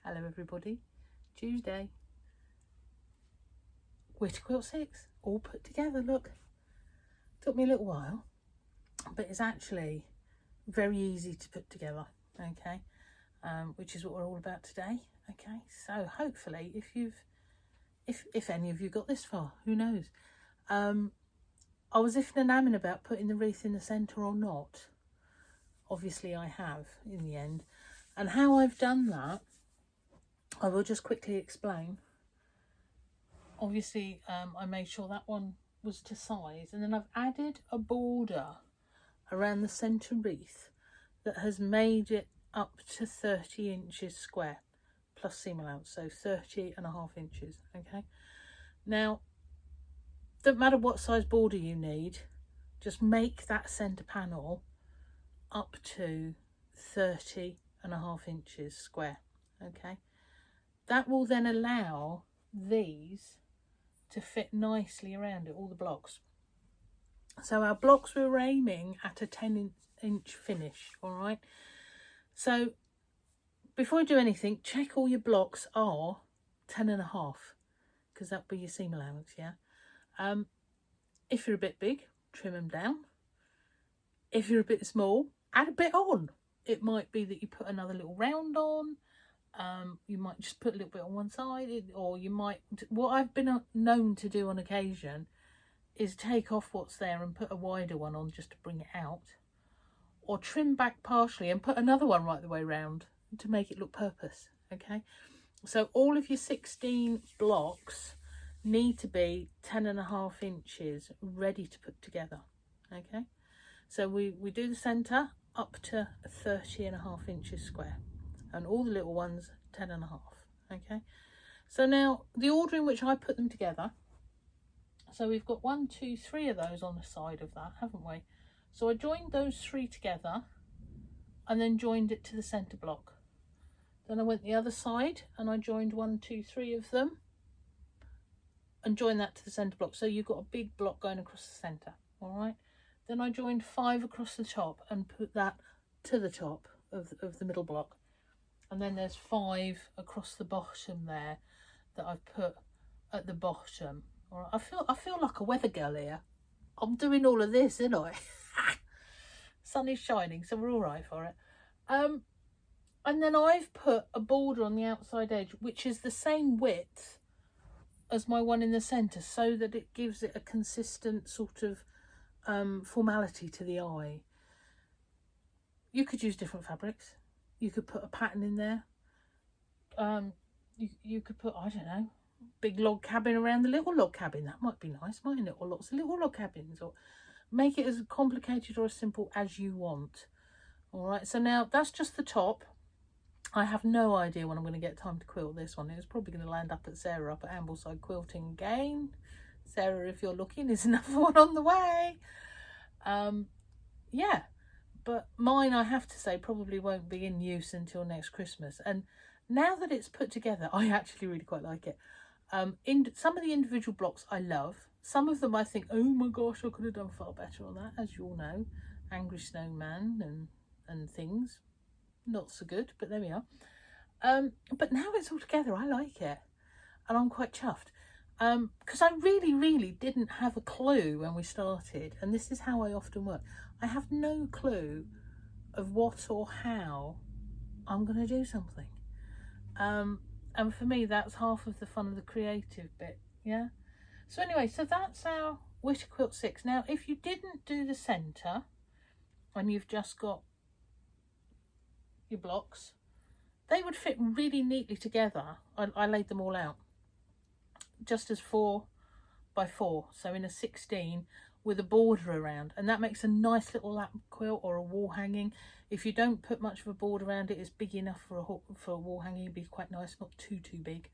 Hello everybody. Tuesday. Witter Quilt 6 all put together. Look, took me a little while, but it's actually very easy to put together. Okay, which is what we're all about today. Okay, so hopefully if any of you got this far, who knows. I was iffing and amming about putting the wreath in the centre or not. Obviously I have in the end, and how I've done that I will just quickly explain. Obviously I made sure that one was to size, and then I've added a border around the centre wreath that has made it up to 30 inches square plus seam allowance, so 30.5 inches. Okay, now don't matter what size border you need, just make that centre panel up to 30.5 inches square. Okay, that will then allow these to fit nicely around it, all the blocks. So our blocks, we were aiming at a 10-inch finish. All right, so before you do anything, check all your blocks are 10.5, because that'll be your seam allowance. Yeah, if you're a bit big, trim them down. If you're a bit small, add a bit on. It might be that you put another little round on. You might just put a little bit on one side, or you might, what I've been known to do on occasion is take off what's there and put a wider one on just to bring it out, or trim back partially and put another one right the way round to make it look purpose. Okay, so all of your 16 blocks need to be 10.5 inches ready to put together. Okay, so we do the centre up to 30.5 inches square, and all the little ones 10.5. Okay, so now the order in which I put them together, so we've got 1, 2, 3 of those on the side of that, haven't we? So I joined those 3 together and then joined it to the centre block. Then I went the other side and I joined 1, 2, 3 of them and joined that to the centre block. So you've got a big block going across the centre. All right, then I joined 5 across the top and put that to the top of the middle block. And then there's 5 across the bottom there that I've put at the bottom. All right, I feel like a weather girl here. I'm doing all of this, isn't I? Sun is shining, so we're all right for it. And then I've put a border on the outside edge, which is the same width as my one in the centre, so that it gives it a consistent sort of formality to the eye. You could use different fabrics. You could put a pattern in there. You could put, I don't know, big log cabin around the little log cabin. That might be nice, mightn't it? Or lots of little log cabins, or make it as complicated or as simple as you want. All right, so now that's just the top. I have no idea when I'm going to get time to quilt this one. It's probably going to land up at Sarah up at Ambleside Quilting again. Sarah, if you're looking, there's another one on the way. Yeah, but mine, I have to say, probably won't be in use until next Christmas. And now that it's put together, I actually really quite like it. In some of the individual blocks I love. Some of them I think, oh my gosh, I could have done far better on that, as you all know. Angry Snowman and things. Not so good, but there we are. But now it's all together, I like it. And I'm quite chuffed. Because I really didn't have a clue when we started. And this is how I often work. I have no clue of what or how I'm going to do something. And for me, that's half of the fun of the creative bit, yeah? So anyway, so that's our Witter Quilt 6. Now, if you didn't do the centre and you've just got your blocks, they would fit really neatly together. I laid them all out just as 4 by 4, so in a 16 with a border around, and that makes a nice little lap quilt or a wall hanging. If you don't put much of a border around it, it's big enough for a wall hanging. It'd be quite nice, not too big,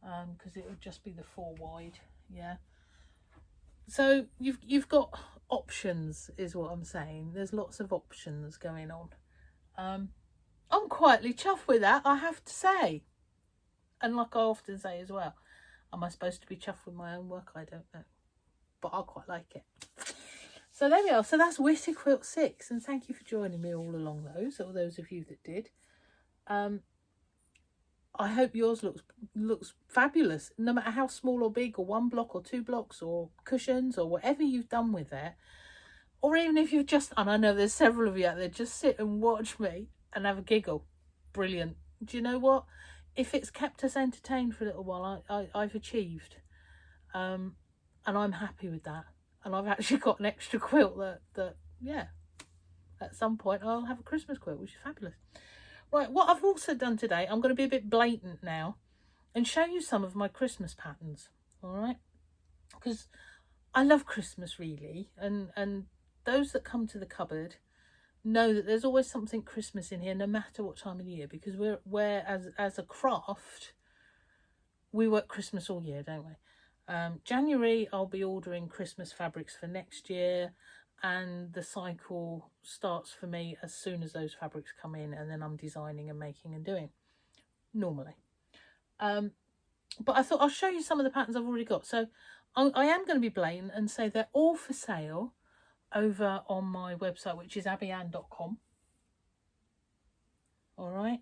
because it would just be the 4 wide. Yeah, so you've got options, is what I'm saying. There's lots of options going on. I'm quietly chuffed with that, I have to say. And like I often say as well, am I supposed to be chuffed with my own work? I don't know, but I quite like it. So there we are. So that's Witter Quilt 6, and thank you for joining me all along those, or those of you that did. I hope yours looks fabulous, no matter how small or big, or 1 block or 2 blocks or cushions or whatever you've done with it. Or even if you've just, and I know there's several of you out there, just sit and watch me and have a giggle. Brilliant. Do you know what? If it's kept us entertained for a little while, I've achieved. And I'm happy with that. And I've actually got an extra quilt that yeah, at some point I'll have a Christmas quilt, which is fabulous. Right, what I've also done today, I'm going to be a bit blatant now and show you some of my Christmas patterns, all right? Because I love Christmas, really, and those that come to the cupboard know that there's always something Christmas in here, no matter what time of the year, because we're as a craft, we work Christmas all year, don't we? January, I'll be ordering Christmas fabrics for next year, and the cycle starts for me as soon as those fabrics come in, and then I'm designing and making and doing normally. But I thought I'll show you some of the patterns I've already got. So I am going to be blatant and say they're all for sale over on my website, which is abbyann.com. all right.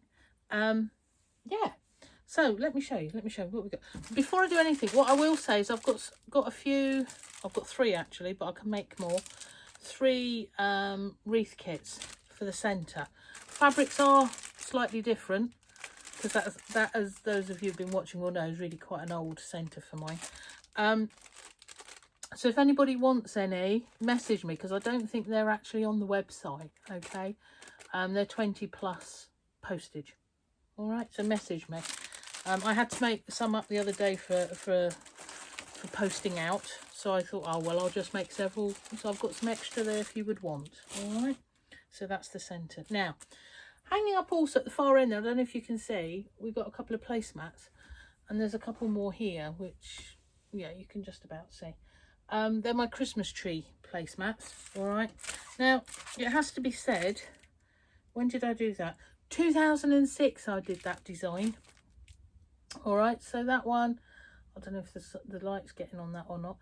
Yeah, so let me show you what we got. Before I do anything, what I will say is I've got I've got 3 actually, but I can make more. 3 wreath kits for the centre. Fabrics are slightly different, because that, as those of you who've been watching will know, is really quite an old centre for mine. So if anybody wants any, message me, because I don't think they're actually on the website. Okay, they're 20 plus postage. All right, so message me. I had to make some up the other day for posting out, so I thought, oh well, I'll just make several. So I've got some extra there if you would want. All right, so that's the centre. Now, hanging up also at the far end there, I don't know if you can see, we've got a couple of placemats, and there's a couple more here, which, yeah, you can just about see. They're my Christmas tree placemats. All right, now it has to be said, when did I do that? 2006 I did that design. All right, so that one, I don't know if the light's getting on that or not.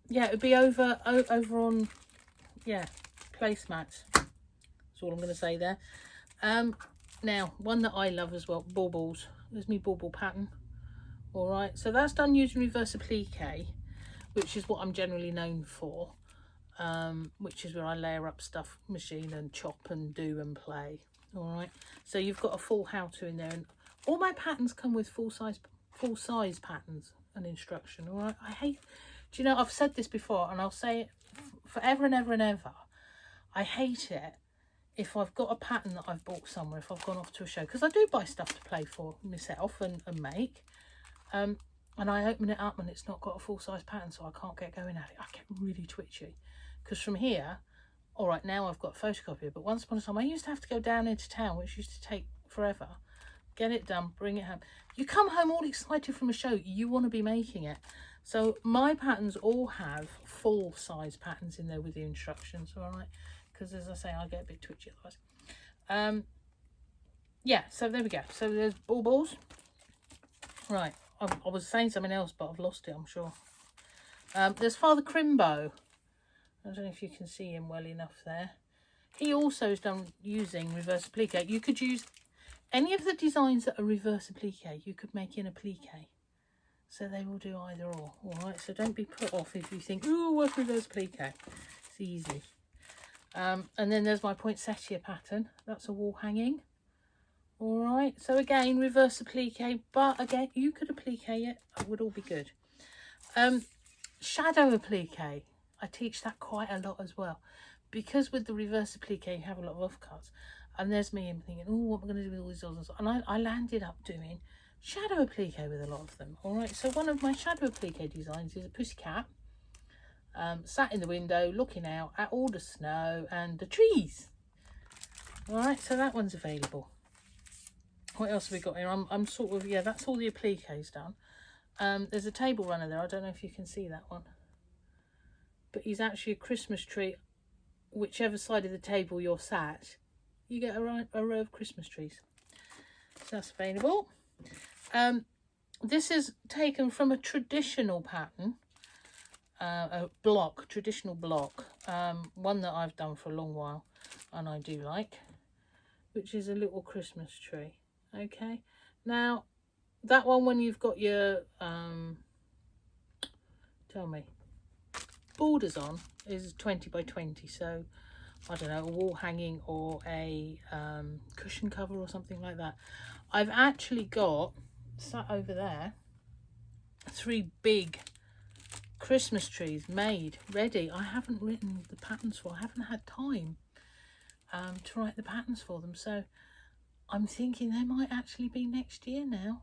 Yeah, it would be over on, yeah, placemats. That's all I'm going to say there. Now, one that I love as well, baubles. There's my bauble pattern. All right, so that's done using reverse applique, which is what I'm generally known for. Which is where I layer up stuff, machine and chop and do and play. All right, so you've got a full how-to in there, and all my patterns come with full size patterns and instruction. All right, I hate, do you know, I've said this before and I'll say it forever and ever and ever, I hate it if I've got a pattern that I've bought somewhere, if I've gone off to a show, because I do buy stuff to play for myself and make, and I open it up and it's not got a full-size pattern, so I can't get going at it. I get really twitchy, because from here, all right, now I've got a photocopier, but once upon a time I used to have to go down into town, which used to take forever, get it done, bring it home. You come home all excited from a show, you want to be making it. So my patterns all have full-size patterns in there with the instructions, all right, because as I say, I get a bit twitchy otherwise. Yeah, so there we go. So there's baubles. Right, I was saying something else, but I've lost it, I'm sure. There's Father Crimbo. I don't know if you can see him well enough there. He also is done using reverse applique. You could use any of the designs that are reverse applique, you could make in applique. So they will do either or. All right, so don't be put off if you think, oh, what's reverse applique? It's easy. And then there's my poinsettia pattern. That's a wall hanging. All right, so again, reverse applique, but again, you could applique it. It would all be good. Shadow applique. I teach that quite a lot as well, because with the reverse applique you have a lot of offcuts, and there's me thinking, oh, what am I going to do with all these others? And I landed up doing shadow applique with a lot of them. All right, so one of my shadow applique designs is a pussycat sat in the window looking out at all the snow and the trees. All right, so that one's available. What else have we got here? I'm sort of, yeah, that's all the appliques done. There's a table runner there. I don't know if you can see that one, but he's actually a Christmas tree. Whichever side of the table you're sat, you get a row of Christmas trees. So that's available. This is taken from a traditional pattern, a traditional block, one that I've done for a long while and I do like, which is a little Christmas tree. Okay, now that one, when you've got your tell me, borders on, is 20 by 20, so I don't know, a wall hanging or a cushion cover or something like that. I've actually got, sat over there, 3 big Christmas trees made, ready. I haven't written the patterns for, I haven't had time to write the patterns for them, so I'm thinking they might actually be next year now.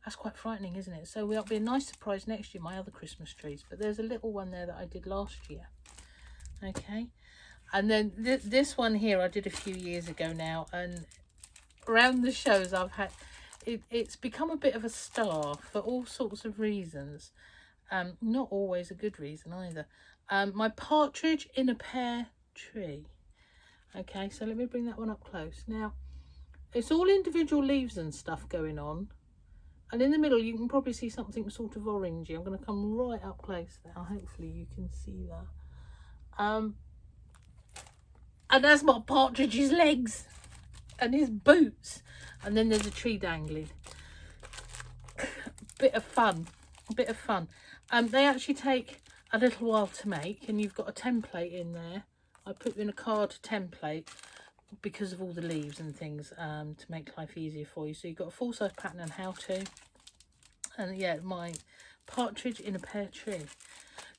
That's quite frightening, isn't it? So that'll be a nice surprise next year, my other Christmas trees. But there's a little one there that I did last year. Okay. And then this one here I did a few years ago now. And around the shows I've had, it's become a bit of a star for all sorts of reasons. Not always a good reason either. My partridge in a pear tree. Okay, so let me bring that one up close. Now, it's all individual leaves and stuff going on. And in the middle, you can probably see something sort of orangey. I'm going to come right up close now. Hopefully you can see that. And that's my partridge's legs and his boots. And then there's a tree dangling. Bit of fun. A bit of fun. They actually take a little while to make. And you've got a template in there. I put in a card template because of all the leaves and things, to make life easier for you. So you've got a full-size pattern and how to. And yeah, my partridge in a pear tree.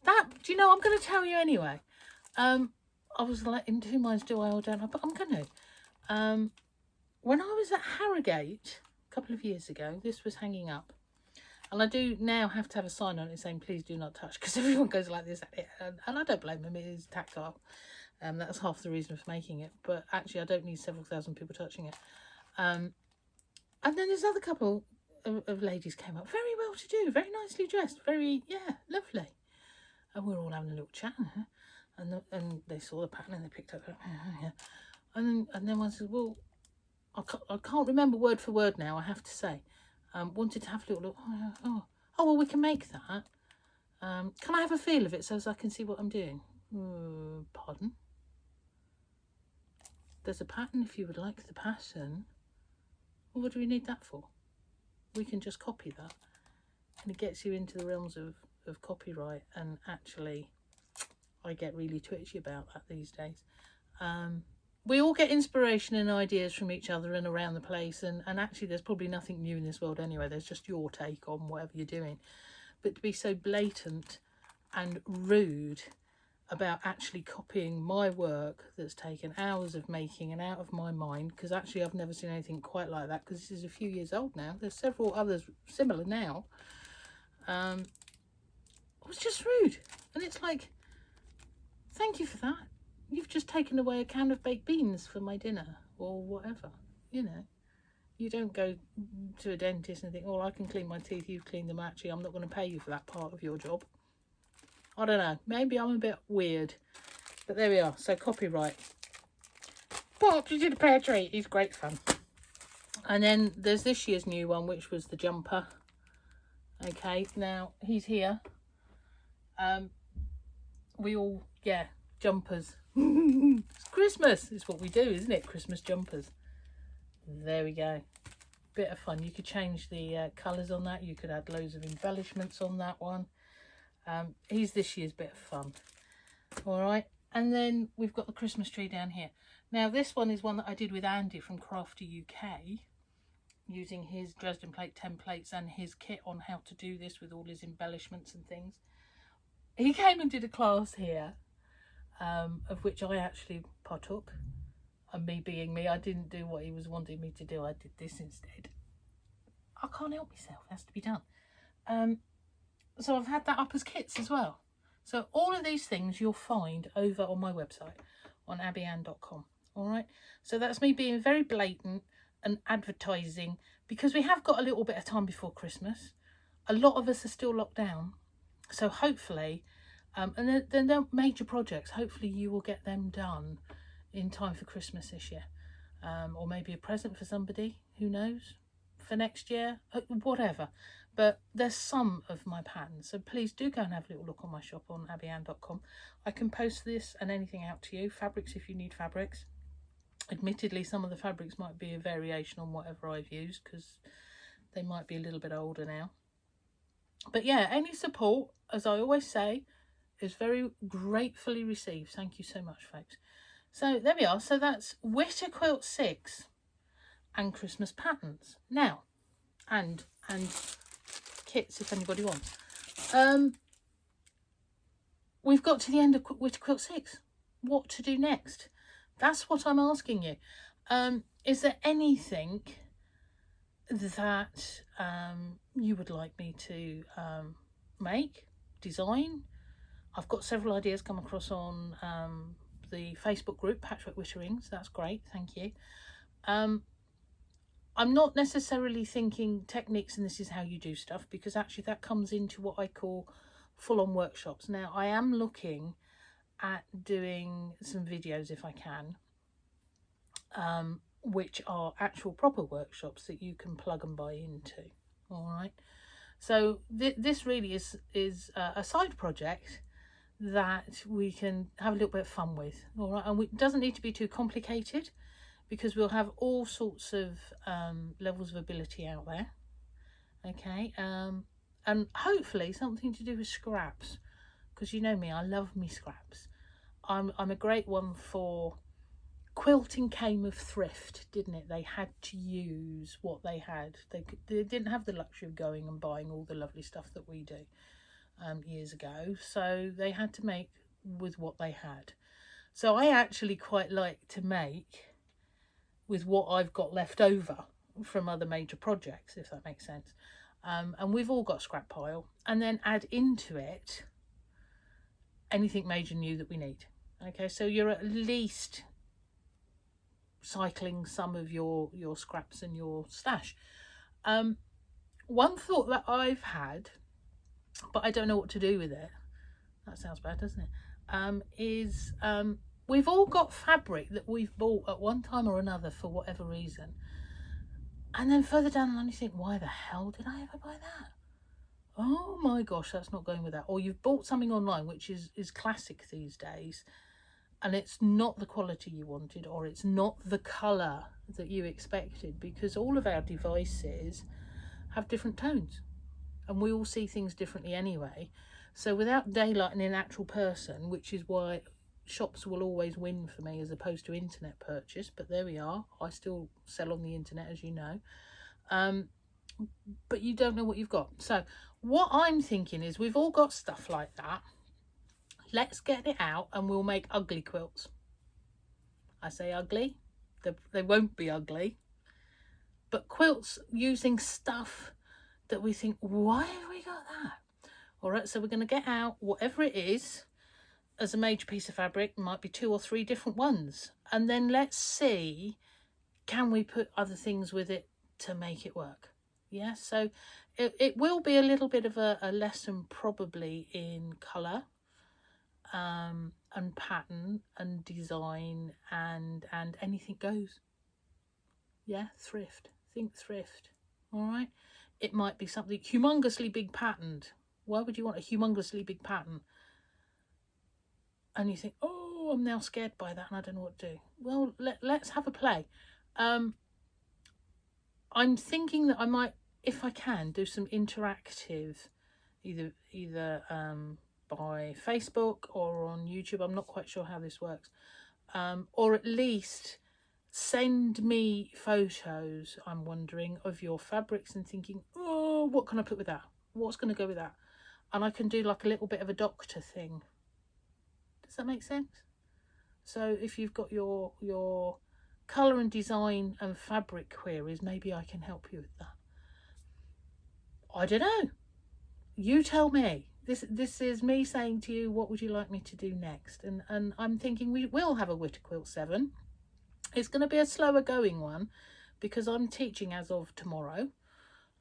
That, do you know, I'm going to tell you anyway. I was like in 2 minds, do I or don't I? But I'm going to. When I was at Harrogate a couple of years ago, this was hanging up. And I do now have to have a sign on it saying, please do not touch, because everyone goes like this at it. And I don't blame them, it is tactile. That's half the reason for making it. But actually, I don't need several thousand people touching it. And then there's another couple of ladies came up, very well to do, very nicely dressed, very, yeah, lovely. And we were all having a little chat. And they saw the pattern and they picked up, yeah. And then one said, well, I can't remember word for word now, I have to say. Wanted to have a little look. Oh, well, we can make that. Can I have a feel of it so as I can see what I'm doing? Pardon? There's a pattern if you would like the pattern. Well, what do we need that for? We can just copy that. And it gets you into the realms of copyright. And actually, I get really twitchy about that these days. We all get inspiration and ideas from each other and around the place. And actually, there's probably nothing new in this world anyway. There's just your take on whatever you're doing. But to be so blatant and rude about actually copying my work that's taken hours of making and out of my mind, because actually I've never seen anything quite like that, because this is a few years old now. There's several others similar now. It was just rude. And it's like, thank you for that. You've just taken away a can of baked beans for my dinner or whatever, you know. You don't go to a dentist and think, oh, I can clean my teeth, you've cleaned them. Actually, I'm not going to pay you for that part of your job. I don't know. Maybe I'm a bit weird. But there we are. So copyright. Partridge in a pear tree is great fun. And then there's this year's new one, which was the jumper. Okay, now he's here. We all, yeah, jumpers. It's Christmas. It's what we do, isn't it? Christmas jumpers. There we go. Bit of fun. You could change the colours on that. You could add loads of embellishments on that one. He's this year's bit of fun. All right. And then we've got the Christmas tree down here. Now, this one is one that I did with Andy from Crafty UK, using his Dresden plate templates and his kit on how to do this with all his embellishments and things. He came and did a class here, of which I actually partook. And me being me, I didn't do what he was wanting me to do. I did this instead. I can't help myself. It has to be done. So I've had that up as kits as well. So all of these things you'll find over on my website on abbyann.com. All right. So that's me being very blatant and advertising, because we have got a little bit of time before Christmas. A lot of us are still locked down. So hopefully, and then they're major projects. Hopefully you will get them done in time for Christmas this year. Or maybe a present for somebody, who knows, for next year, whatever. But there's some of my patterns, so please do go and have a little look on my shop on abbyann.com. I can post this and anything out to you. Fabrics if you need fabrics. Admittedly, some of the fabrics might be a variation on whatever I've used because they might be a little bit older now. But yeah, any support, as I always say, is very gratefully received. Thank you so much, folks. So there we are. So that's Witter Quilt 6 and Christmas patterns. Now, and kits if anybody wants. We've got to the end of Witter Quilt 6. What to do next? That's what I'm asking you. Is there anything that you would like me to make, design? I've got several ideas come across on the Facebook group, Patchwork Witterings. That's great, thank you. I'm not necessarily thinking techniques and this is how you do stuff, because actually that comes into what I call full-on workshops. Now, I am looking at doing some videos if I can, which are actual proper workshops that you can plug and buy into. All right. So this really is a side project that we can have a little bit of fun with. All right. And it doesn't need to be too complicated, because we'll have all sorts of levels of ability out there. Okay. And hopefully something to do with scraps, because you know me, I love me scraps. I'm a great one for quilting. Came of thrift, didn't it? They had to use what they had. They didn't have the luxury of going and buying all the lovely stuff that we do years ago, so they had to make with what they had. So I actually quite like to make with what I've got left over from other major projects, if that makes sense. And we've all got a scrap pile, and then add into it anything major new that we need. Okay, so you're at least cycling some of your scraps and your stash. One thought that I've had, but I don't know what to do with it, that sounds bad, doesn't it, is we've all got fabric that we've bought at one time or another for whatever reason, and then further down the line you think, why the hell did I ever buy that? Oh my gosh, that's not going with that. Or you've bought something online which is classic these days, and it's not the quality you wanted, or it's not the colour that you expected, because all of our devices have different tones and we all see things differently anyway. So without daylighting an actual person, which is why shops will always win for me as opposed to internet purchase, but there we are, I still sell on the internet, as you know, but you don't know what you've got. So what I'm thinking is, we've all got stuff like that. Let's get it out and we'll make ugly quilts. I say ugly, they won't be ugly, but quilts using stuff that we think, why have we got that? All right, so we're going to get out whatever it is as a major piece of fabric. It might be 2 or 3 different ones, and then let's see, can we put other things with it to make it work? Yeah, so it will be a little bit of a lesson probably in colour, and pattern and design, and anything goes. Yeah, thrift, think thrift. All right, it might be something humongously big patterned. Why would you want a humongously big pattern? And you think, oh, I'm now scared by that and I don't know what to do. Well, let's have a play. I'm thinking that I might, if I can, do some interactive, either by Facebook or on YouTube. I'm not quite sure how this works. Or at least send me photos, I'm wondering, of your fabrics and thinking, oh, what can I put with that? What's going to go with that? And I can do like a little bit of a doctor thing. Does that make sense? So if you've got your colour and design and fabric queries, maybe I can help you with that. I don't know. You tell me. This is me saying to you, what would you like me to do next? And I'm thinking we will have a Witter Quilt 7. It's going to be a slower going one because I'm teaching as of tomorrow.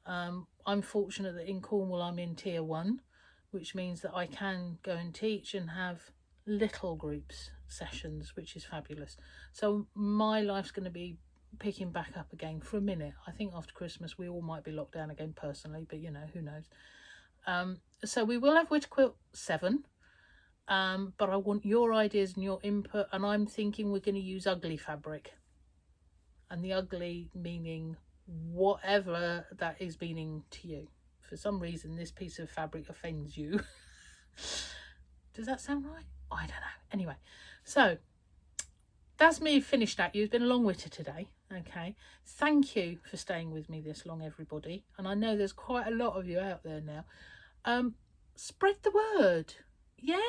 I'm fortunate that in Cornwall I'm in tier 1, which means that I can go and teach and have little groups sessions, which is fabulous. So my life's going to be picking back up again for a minute. I think after Christmas we all might be locked down again personally, but you know, who knows. So we will have Witter Quilt 7, but I want your ideas and your input, and I'm thinking we're going to use ugly fabric. and the ugly meaning whatever that is meaning to you. For some reason, this piece of fabric offends you. Does that sound right? I don't know. Anyway, so that's me finished at you. It's been a long witter today. Okay. Thank you for staying with me this long, everybody. And I know there's quite a lot of you out there now. Spread the word. Yeah.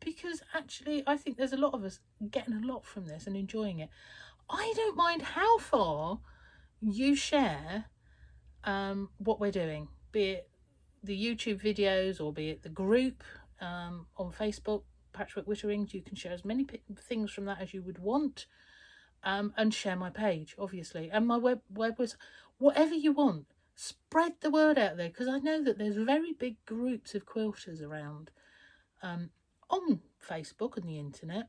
Because actually, I think there's a lot of us getting a lot from this and enjoying it. I don't mind how far you share what we're doing, be it the YouTube videos or be it the group on Facebook, Patchwork Wittering. You can share as many things from that as you would want, and share my page, obviously, and my web was whatever you want. Spread the word out there, because I know that there's very big groups of quilters around on Facebook and the internet.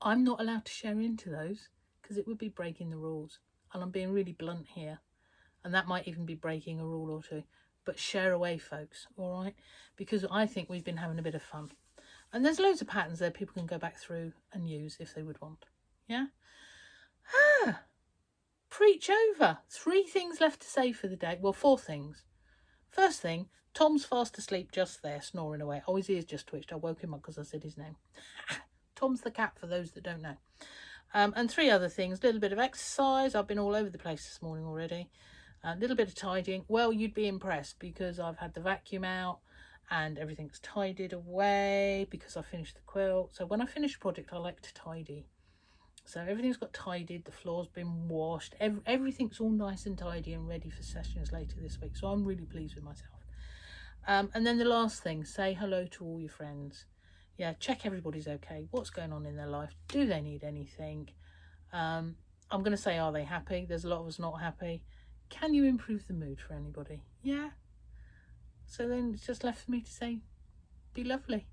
I'm not allowed to share into those because it would be breaking the rules, and I'm being really blunt here, and that might even be breaking a rule or two. But share away, folks, all right? Because I think we've been having a bit of fun. And there's loads of patterns there people can go back through and use if they would want. Yeah? Preach over. 3 things left to say for the day. Well, 4 things. First thing, Tom's fast asleep just there, snoring away. Oh, his ears just twitched. I woke him up because I said his name. Tom's the cat, for those that don't know. And 3 other things. A little bit of exercise. I've been all over the place this morning already. A little bit of tidying. Well, you'd be impressed because I've had the vacuum out and everything's tidied away because I finished the quilt. So when I finish a project, I like to tidy. So everything's got tidied, the floor's been washed, everything's all nice and tidy and ready for sessions later this week. So I'm really pleased with myself. And then the last thing, say hello to all your friends. Yeah, check everybody's okay. What's going on in their life? Do they need anything? I'm going to say, are they happy? There's a lot of us not happy. Can you improve the mood for anybody? Yeah. So then it's just left for me to say, be lovely.